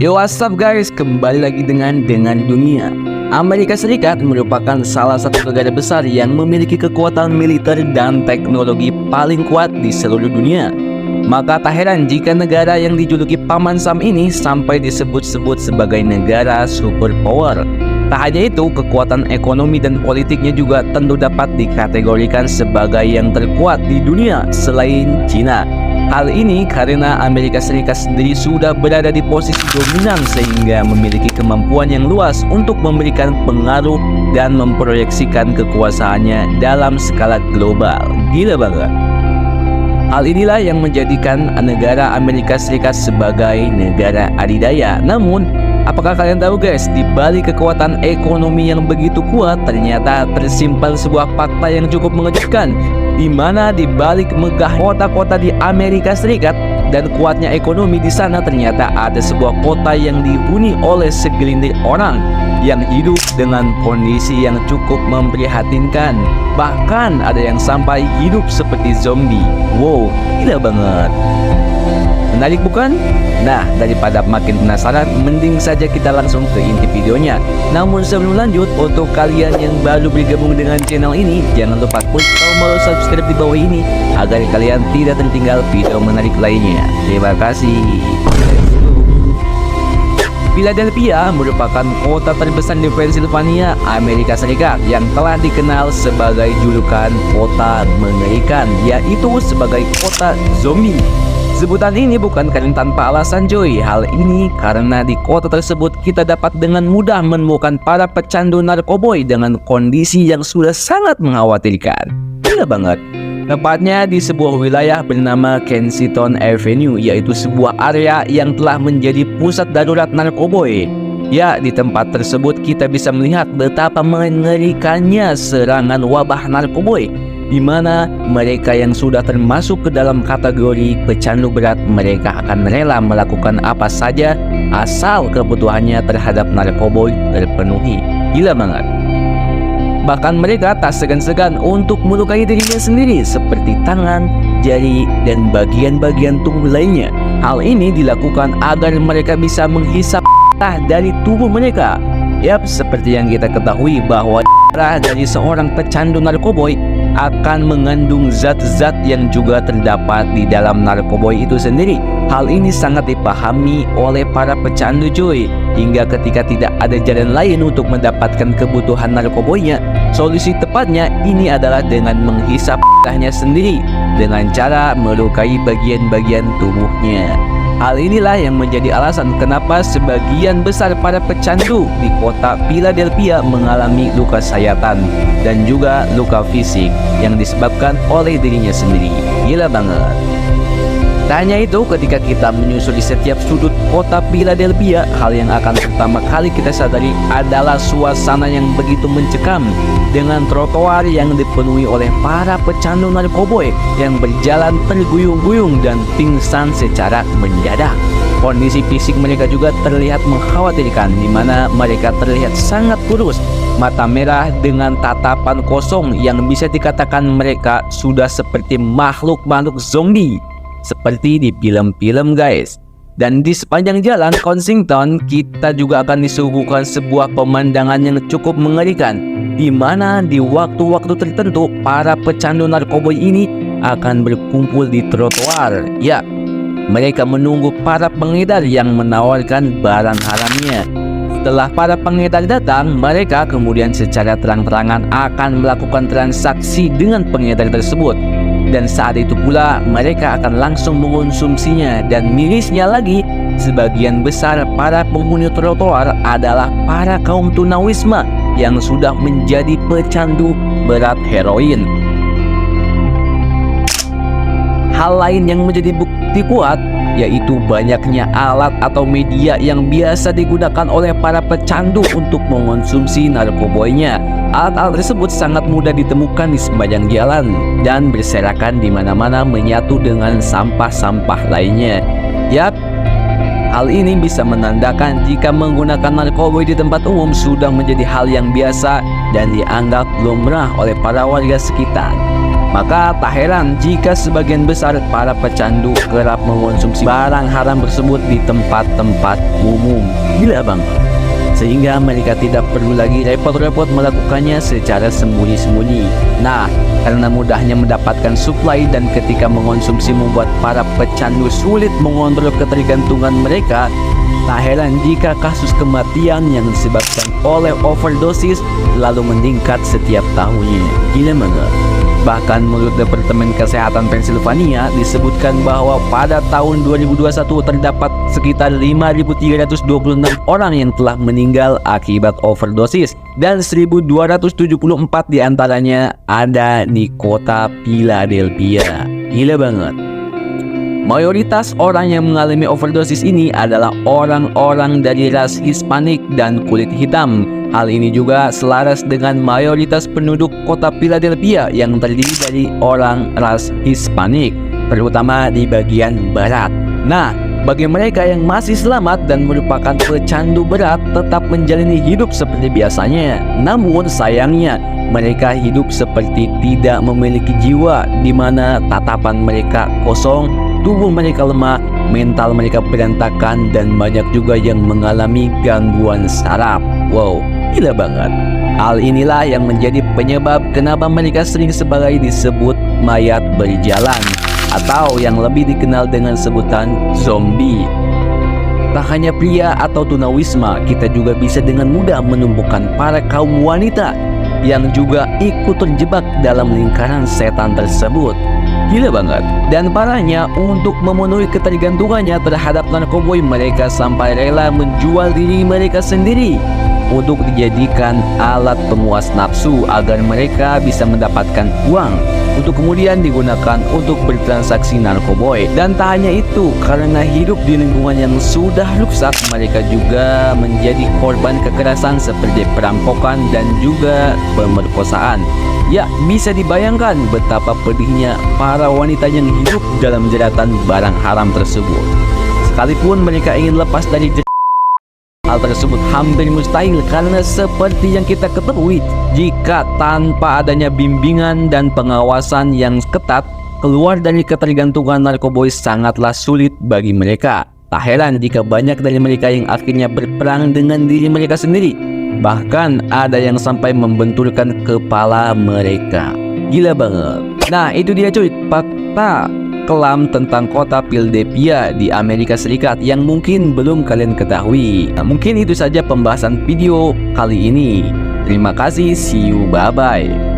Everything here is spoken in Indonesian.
Yo, what's up guys, kembali lagi dengan Dunia. Amerika Serikat merupakan salah satu negara besar yang memiliki kekuatan militer dan teknologi paling kuat di seluruh dunia. Maka tak heran jika negara yang dijuluki Paman Sam ini sampai disebut-sebut sebagai negara superpower. Tak hanya itu, kekuatan ekonomi dan politiknya juga tentu dapat dikategorikan sebagai yang terkuat di dunia selain Cina. Hal ini karena Amerika Serikat sendiri sudah berada di posisi dominan sehingga memiliki kemampuan yang luas untuk memberikan pengaruh dan memproyeksikan kekuasaannya dalam skala global. Gila banget. Hal inilah yang menjadikan negara Amerika Serikat sebagai negara adidaya. Namun, apakah kalian tahu guys, di balik kekuatan ekonomi yang begitu kuat ternyata tersimpan sebuah fakta yang cukup mengejutkan, di mana di balik megah kota-kota di Amerika Serikat dan kuatnya ekonomi di sana ternyata ada sebuah kota yang dihuni oleh segelintir orang yang hidup dengan kondisi yang cukup memprihatinkan. Bahkan ada yang sampai hidup seperti zombie. Wow, gila banget. Menarik bukan? Nah, daripada makin penasaran, mending saja kita langsung ke inti videonya. Namun sebelum lanjut, untuk kalian yang baru bergabung dengan channel ini, jangan lupa klik tombol subscribe di bawah ini agar kalian tidak tertinggal video menarik lainnya. Terima kasih. Philadelphia merupakan kota terbesar di Pennsylvania, Amerika Serikat yang telah dikenal sebagai julukan kota mengerikan, yaitu sebagai kota zombie. Sebutan ini bukan karena tanpa alasan Joy. Hal ini karena di kota tersebut kita dapat dengan mudah menemukan para pecandu narkoboy dengan kondisi yang sudah sangat mengkhawatirkan. Gila banget. Tepatnya di sebuah wilayah bernama Kensington Avenue, yaitu sebuah area yang telah menjadi pusat darurat narkoboy. Ya, di tempat tersebut kita bisa melihat betapa mengerikannya serangan wabah narkoboy, di mana mereka yang sudah termasuk ke dalam kategori pecandu berat, mereka akan rela melakukan apa saja asal kebutuhannya terhadap narkoboy terpenuhi. Gila banget. Bahkan mereka tak segan-segan untuk melukai dirinya sendiri seperti tangan, jari, dan bagian-bagian tubuh lainnya. Hal ini dilakukan agar mereka bisa menghisap darah dari tubuh mereka. Yap, seperti yang kita ketahui bahwa darah dari seorang pecandu narkoboy akan mengandung zat-zat yang juga terdapat di dalam narkoboy itu sendiri. Hal ini sangat dipahami oleh para pecandu cuy, hingga ketika tidak ada jalan lain untuk mendapatkan kebutuhan narkoboynya, solusi tepatnya ini adalah dengan menghisap darahnya sendiri dengan cara melukai bagian-bagian tubuhnya. Hal inilah yang menjadi alasan kenapa sebagian besar para pecandu di kota Philadelphia mengalami luka sayatan dan juga luka fisik yang disebabkan oleh dirinya sendiri. Gila banget. Tak hanya itu, ketika kita menyusuri setiap sudut kota Philadelphia, hal yang akan pertama kali kita sadari adalah suasana yang begitu mencekam dengan trotoar yang dipenuhi oleh para pecandu narkoboy yang berjalan terguyung-guyung dan pingsan secara mendadak. Kondisi fisik mereka juga terlihat mengkhawatirkan, di mana mereka terlihat sangat kurus, mata merah dengan tatapan kosong yang bisa dikatakan mereka sudah seperti makhluk-makhluk zombie seperti di film-film guys. Dan di sepanjang jalan Kensington kita juga akan disuguhkan sebuah pemandangan yang cukup mengerikan, di mana di waktu-waktu tertentu para pecandu narkoboy ini akan berkumpul di trotoar. Ya, mereka menunggu para pengedar yang menawarkan barang haramnya. Setelah para pengedar datang, mereka kemudian secara terang-terangan akan melakukan transaksi dengan pengedar tersebut. Dan saat itu pula mereka akan langsung mengonsumsinya. Dan mirisnya lagi, sebagian besar para penghuni trotoar adalah para kaum tunawisma yang sudah menjadi pecandu berat heroin. Hal lain yang menjadi bukti kuat yaitu banyaknya alat atau media yang biasa digunakan oleh para pecandu untuk mengonsumsi narkoboynya. Alat-alat tersebut sangat mudah ditemukan di sepanjang jalan dan berserakan di mana-mana menyatu dengan sampah-sampah lainnya. Yap, hal ini bisa menandakan jika menggunakan narkoboy di tempat umum sudah menjadi hal yang biasa dan dianggap lumrah oleh para warga sekitar. Maka tak heran jika sebagian besar para pecandu kerap mengonsumsi barang haram tersebut di tempat-tempat umum. Gila bang. Sehingga mereka tidak perlu lagi repot-repot melakukannya secara sembunyi-sembunyi. Nah, karena mudahnya mendapatkan suplai dan ketika mengonsumsi membuat para pecandu sulit mengontrol ketergantungan mereka, tak heran jika kasus kematian yang disebabkan oleh overdosis lalu meningkat setiap tahunnya. Gila banget. Bahkan menurut Departemen Kesehatan Pennsylvania disebutkan bahwa pada tahun 2021 terdapat sekitar 5.326 orang yang telah meninggal akibat overdosis dan 1.274 diantaranya ada di kota Philadelphia. Gila banget. Mayoritas orang yang mengalami overdosis ini adalah orang-orang dari ras Hispanik dan kulit hitam. Hal ini juga selaras dengan mayoritas penduduk kota Philadelphia yang terdiri dari orang ras Hispanik, terutama di bagian barat. Nah, bagi mereka yang masih selamat dan merupakan pecandu berat tetap menjalani hidup seperti biasanya. Namun sayangnya, mereka hidup seperti tidak memiliki jiwa, di mana tatapan mereka kosong, tubuh mereka lemah, mental mereka berantakan, dan banyak juga yang mengalami gangguan saraf. Wow, gila banget. Hal inilah yang menjadi penyebab kenapa mereka sering sebagai disebut mayat berjalan, atau yang lebih dikenal dengan sebutan zombie. Tak hanya pria atau tunawisma, kita juga bisa dengan mudah menemukan para kaum wanita yang juga ikut terjebak dalam lingkaran setan tersebut. Gila banget. Dan parahnya, untuk memenuhi ketergantungannya terhadap narkoboy, mereka sampai rela menjual diri mereka sendiri untuk dijadikan alat pemuas nafsu agar mereka bisa mendapatkan uang untuk kemudian digunakan untuk bertransaksi narkoboy. Dan tak hanya itu, karena hidup di lingkungan yang sudah rusak, mereka juga menjadi korban kekerasan seperti perampokan dan juga pemerkosaan. Ya, bisa dibayangkan betapa pedihnya para wanita yang hidup dalam jeratan barang haram tersebut. Sekalipun mereka ingin lepas dari hal tersebut hampir mustahil, karena seperti yang kita ketahui, jika tanpa adanya bimbingan dan pengawasan yang ketat, keluar dari ketergantungan narkoboy sangatlah sulit bagi mereka. Tak heran jika banyak dari mereka yang akhirnya berperang dengan diri mereka sendiri. Bahkan ada yang sampai membenturkan kepala mereka. Gila banget. Nah, itu dia cuy, fakta kelam tentang kota Philadelphia di Amerika Serikat yang mungkin belum kalian ketahui. Nah, mungkin itu saja pembahasan video kali ini. Terima kasih, see you, bye-bye.